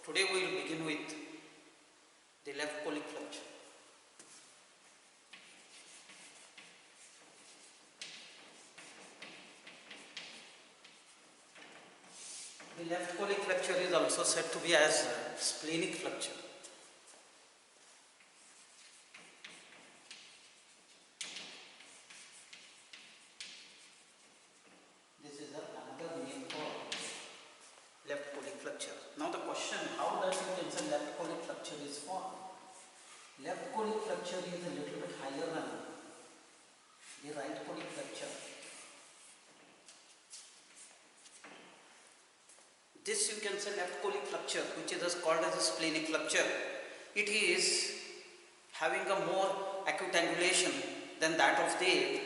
Today we will begin with the left colic flexure. The left colic flexure is also said to be as splenic flexure. This is another name for left colic flexure. Now the question, how does you can say left colic flexure is formed? Left colic flexure is a little bit higher than the right colic flexure. This you can say left colic flexure, which is called as a splenic flexure. It is having a more acute angulation than that of the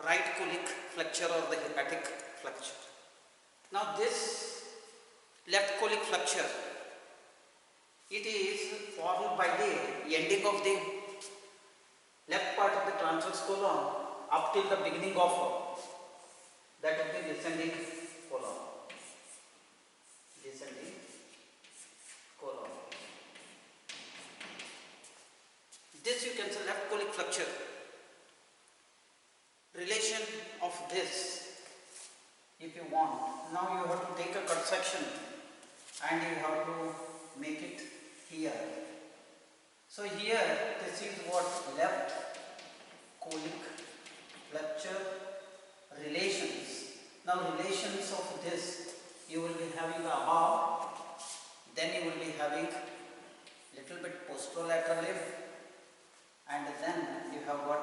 right colic flexure or the hepatic flexure. Now this left colic flexure, it is formed by the ending of the left part of the transverse colon up till the beginning of that is the descending colon. Descending colon. This you can say left colic flexure. Relation of this, if you want, now you have to take a cut section and you have to make it here. So here this is what left colic flexure relations. Now relations of this, you will be having the above, then you will be having little bit posterolateral, and then you have got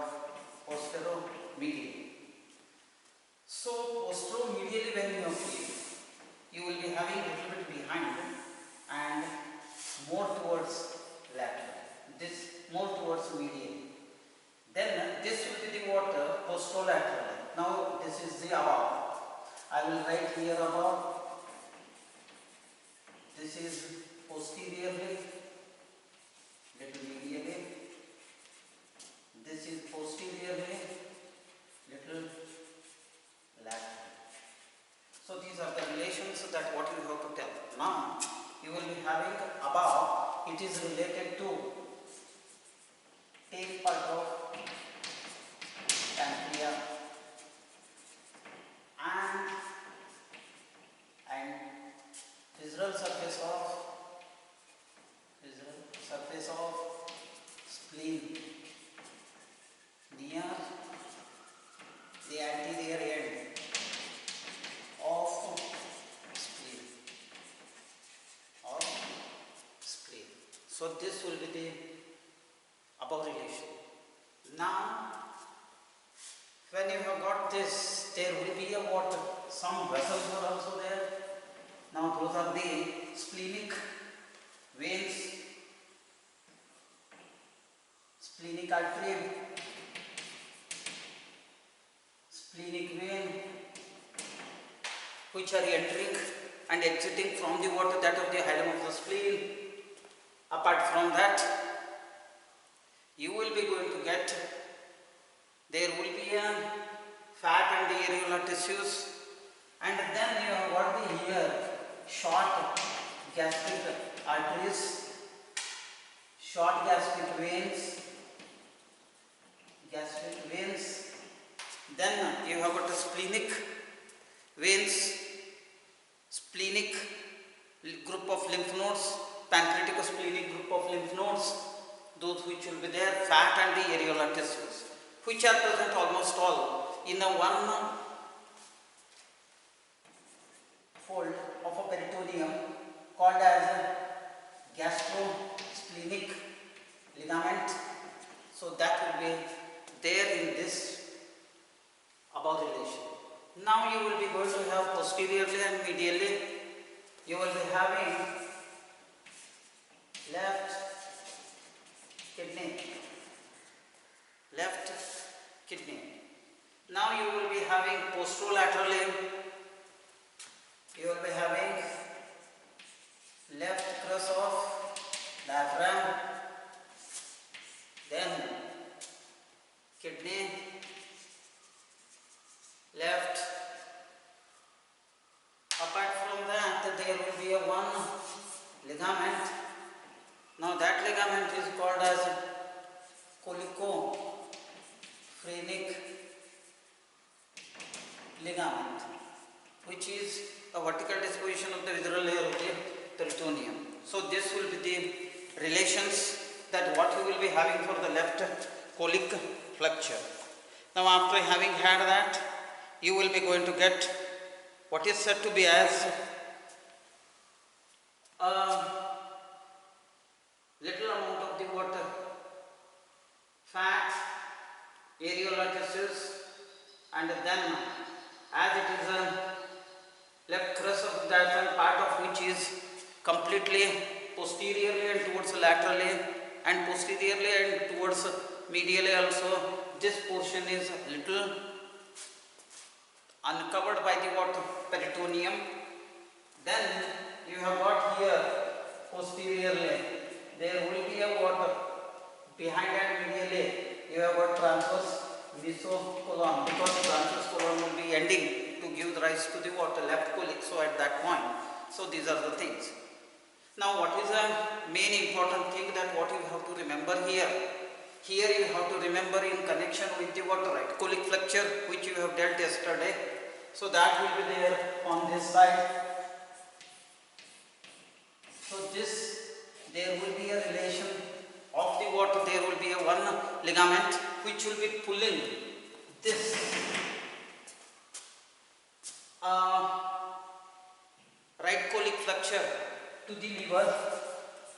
posteromedial. So posteromedially when you feel, you will be having little bit behind and more towards lateral. This more towards medial. Then this will be the water posterolateral. Now this is the above. I will write here above. This is posteriorly, little medially. This is posteriorly, little lateral. So these are the relations that what you have to tell. Now you will be having above, it is related to tail part of pancreas and visceral surface of spleen near the anterior end of spleen. So this will be the above relation. Now when you have got this, there will be a water, some vessels are also there. Now those are the splenic veins, splenic artery, splenic vein, which are entering and exiting from the water, that of the hilum of the spleen. Apart from that, you will be going to get, there will be a fat and the areolar tissues, and then you have got the here short gastric arteries, short gastric veins, then you have got the splenic veins, splenic group of lymph nodes, pancreatico-splenic group of lymph nodes, those which will be there, fat and the areolar tissues, which are present almost all in a one fold of a peritoneum called as gastrosplenic ligament. So that will be there in this above relation. Now you will be going to have posteriorly and medially, you will be having left kidney. Now you will be having posterolaterally, you will be having left crus of diaphragm, then kidney, left. Apart from that, there will be a one ligament. Now that ligament is called as colicophrenic ligament, which is a vertical disposition of the visceral layer of the peritoneum. So this will be the relations that what you will be having for the left colic flexure. Now after having had that, you will be going to get what is said to be as a little amount of the water, fat, areolar tissues, and then as it is a left crus of the diaphragm, part of which is completely posteriorly and towards laterally and posteriorly and towards medially also, this portion is little uncovered by the water peritoneum. Then you have got here posteriorly, there will be a water, behind and medially you have got transverse mesocolon, because transverse colon will be ending to give rise to the water left colic, so at that point. So these are the things. Now what is the main important thing that what you have to remember here? Here you have to remember in connection with the water, right, colic flexure, which you have dealt yesterday. So that will be there on this side. So this, there will be a relation of the water, there will be a one ligament which will be pulling this right colic flexure to the liver.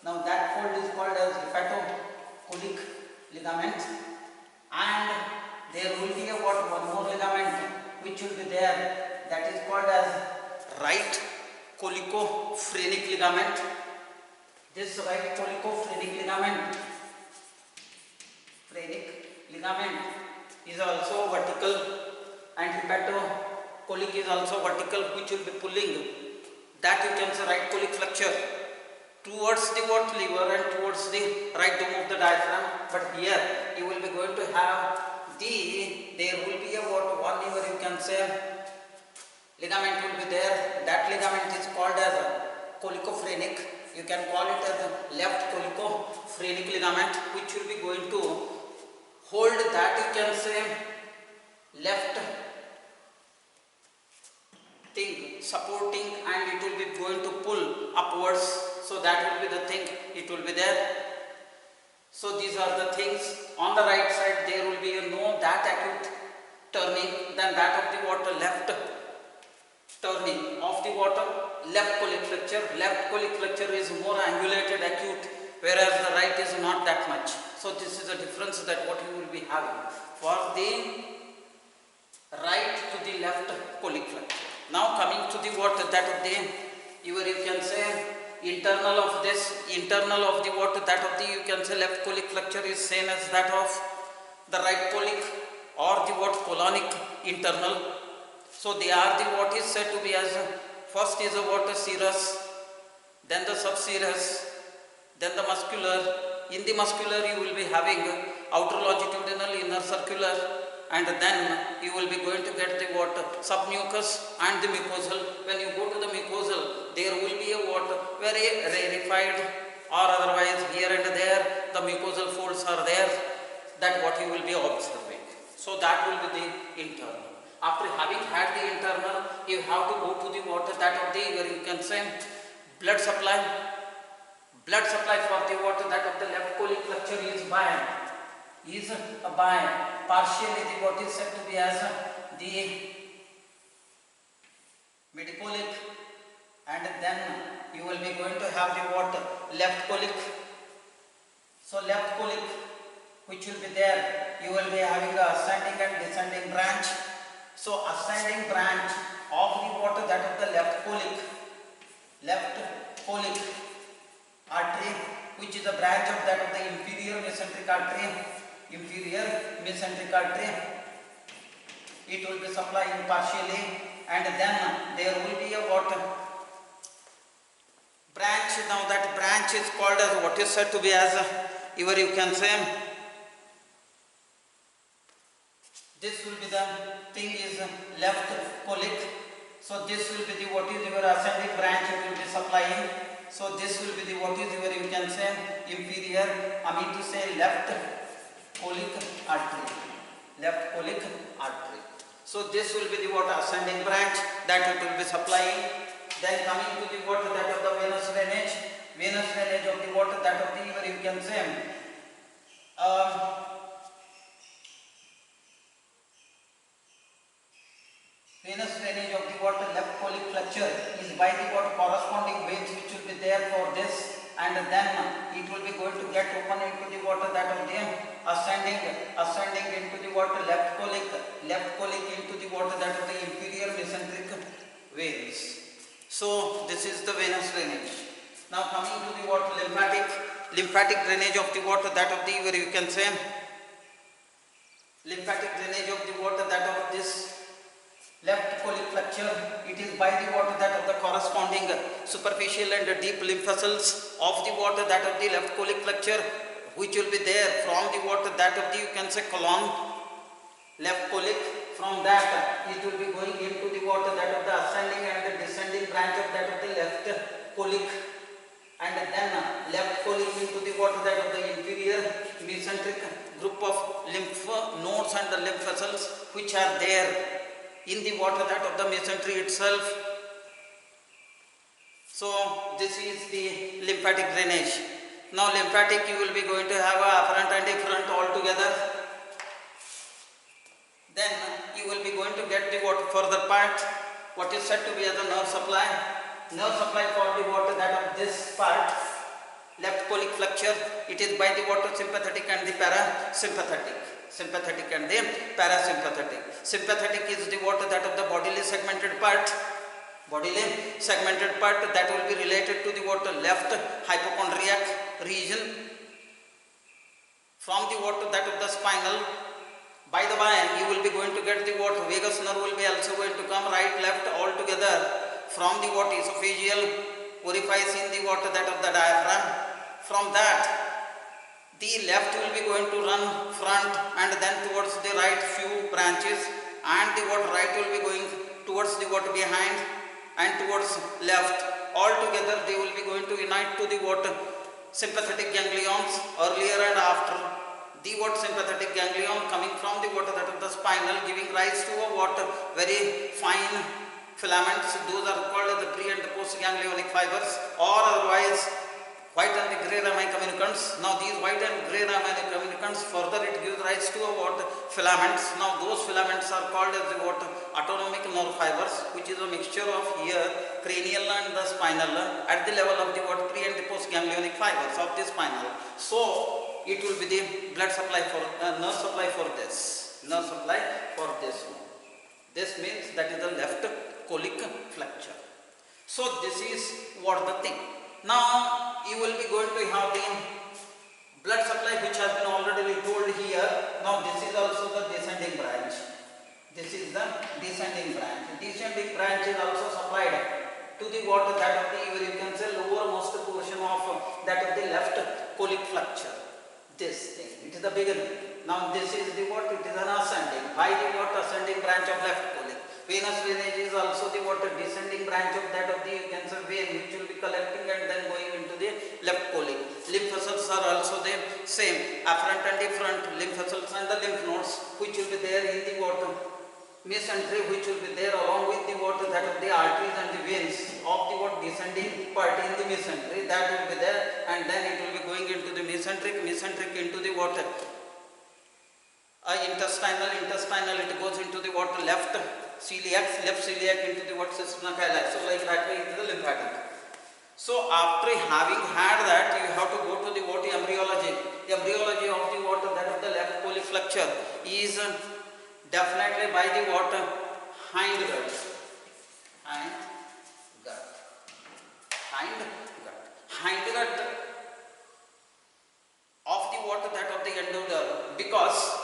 Now that fold is called as hepatocolic ligament, and there will be a one more ligament which will be there, that is called as right colicophrenic ligament. This right colicophrenic ligament is also vertical, and hepatocolic is also vertical, which will be pulling that you can say right colic flexure towards the what liver and towards the right dome of the diaphragm. But here you will be going to have there will be a one liver, you can say ligament will be there. That ligament is called as colicophrenic. You can call it as left colicophrenic ligament, which will be going to hold that, you can say, left thing supporting, and it will be going to pull upwards. So that will be the thing, it will be there. So these are the things. On the right side there will be that acute turning, then that of the water left turning of the water, left colic flexure. Left colic flexure is more angulated acute, whereas the right is not that much. So this is a difference that what you will be having for the right to the left colic flexure. Now coming to the water, that of the you can say internal of the water, that of the you can say left colic flexure is same as that of the right colic, or the what colonic internal. So they are the what is said to be as first is a water serous, then the subserous, then the muscular. In the muscular you will be having outer longitudinal, inner circular, and then you will be going to get the water submucous and the mucosal. When you go to the mucosal, there will be a water very rarefied, or otherwise here and there the mucosal folds are there, that what you will be observing. So that will be the internal. After having had the internal, you have to go to the water, that of the where you can say blood supply. Blood supply for the water, that of the left colic flexure is by partially the what is said to be as the midcolic, and then you will be going to have the water left colic. So left colic, which will be there, you will be having a ascending and descending branch. So ascending branch of the water, that of the left colic artery, which is a branch of that of the inferior mesenteric artery, it will be supplying partially, and then there will be a water branch. Now that branch is called as what is said to be as you can say, this will be the thing is left colic. So this will be the what is your ascending branch, it will be supplying, So this will be the, what is your, you can say, inferior, I mean to say left colic artery. Left colic artery. So this will be the what, ascending branch that it will be supplying. Then coming to the what, that of the venous drainage. Venous drainage of the water, that of the, you can say, venous drainage of the water, left colic flexure is by the what, corresponding veins which will be there for this, and then it will be going to get open into the water, that of the ascending into the water, left colic into the water, that of the inferior mesenteric veins. So this is the venous drainage. Now coming to the water, lymphatic drainage of the water, that of the, where you can say, lymphatic drainage of the water, that of this left colic flexure, it is by the water, that of the corresponding superficial and deep lymph vessels of the water, that of the left colic flexure, which will be there from the water, that of the, you can say, colon, left colic. From that it will be going into the water, that of the ascending and the descending branch of that of the left colic, and then left colic into the water, that of the inferior mesenteric group of lymph nodes and the lymph vessels which are there in the water, that of the mesentery itself. So this is the lymphatic drainage. Now lymphatic, you will be going to have a afferent and efferent all together. Then you will be going to get the water further part, what is said to be as a nerve supply. Nerve supply for the water, that of this part, left colic flexure, it is by the water sympathetic and the parasympathetic. Sympathetic and the parasympathetic. Sympathetic is the water, that of the bodily segmented part. Bodily segmented part, that will be related to the water, left hypochondriac region. From the water, that of the spinal. By the way, you will be going to get the water, vagus nerve will be also going to come, right, left all together. From the water, esophageal orifice in the water, that of the diaphragm. From that, the left will be going to run front and then towards the right few branches, and the water right will be going towards the water behind and towards left. All together they will be going to unite to the water sympathetic ganglions earlier and after. The what sympathetic ganglion coming from the water, that of the spinal, giving rise to a what very fine filaments. Those are called as the pre and the post ganglionic fibers, or otherwise white and the grey rami communicants. Now these white and grey rami communicants, further it gives rise to a what, filaments. Now those filaments are called as the what, autonomic nerve fibers, which is a mixture of here cranial and the spinal at the level of the what, pre and the post ganglionic fibers of the spinal. So it will be the blood supply for nerve supply for this. Nerve supply for this one. This means that is the left colic flexure. So this is what the thing. Now you will be going to have the blood supply, which has been already told here. Now this is also the descending branch. This is the descending branch. Descending branch is also supplied to the water, that of the, you can say, lowermost portion of that of the left colic flexure. This thing, it is the beginning. Now this is the what, it is an ascending, by the what, ascending branch of left colic. Venous drainage is also the what, descending branch of that of the, you can say, vein, which will be collecting and then going into the left colic. Lymph vessels are also the same, afferent and efferent lymph vessels and the lymph nodes, which will be there in the water mesentery, which will be there along with the water, that of the arteries and the veins of the what, descending part in the mesentery, that will be there, and then it will be going into the mesenteric into the water. Intestinal, it goes into the water, left celiac into the what, cisterna chyli. So like that way into the lymphatic. So after having had that, you have to go to the what, embryology. The embryology of the water, that of the left colic flexure, is definitely by the water hindgut. Hindgut of the water, that of the endoderm, because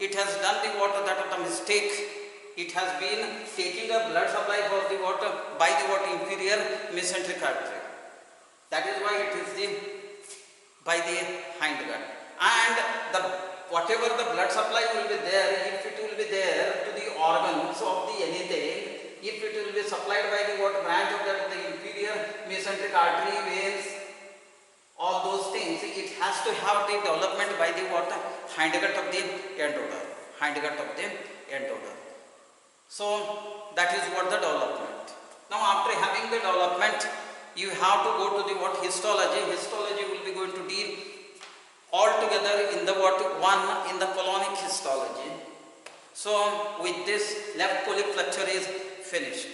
it has done the water, that of the mistake. It has been taking a blood supply for the water by the what, inferior mesenteric artery. That is why it is the by the hindgut. And the whatever the blood supply will be there, if it will be there to the organs of the anything, if it will be supplied by the what, branch of that of the inferior mesenteric artery, veins, all those things, it has to have the development by the what? Hindgut of the endoder. Hindgut of the endoder. So that is what the development. Now after having the development, you have to go to the what? Histology. Histology will be going to deal all together in the what? One in the colonic histology. So with this, left collic flexure is finished.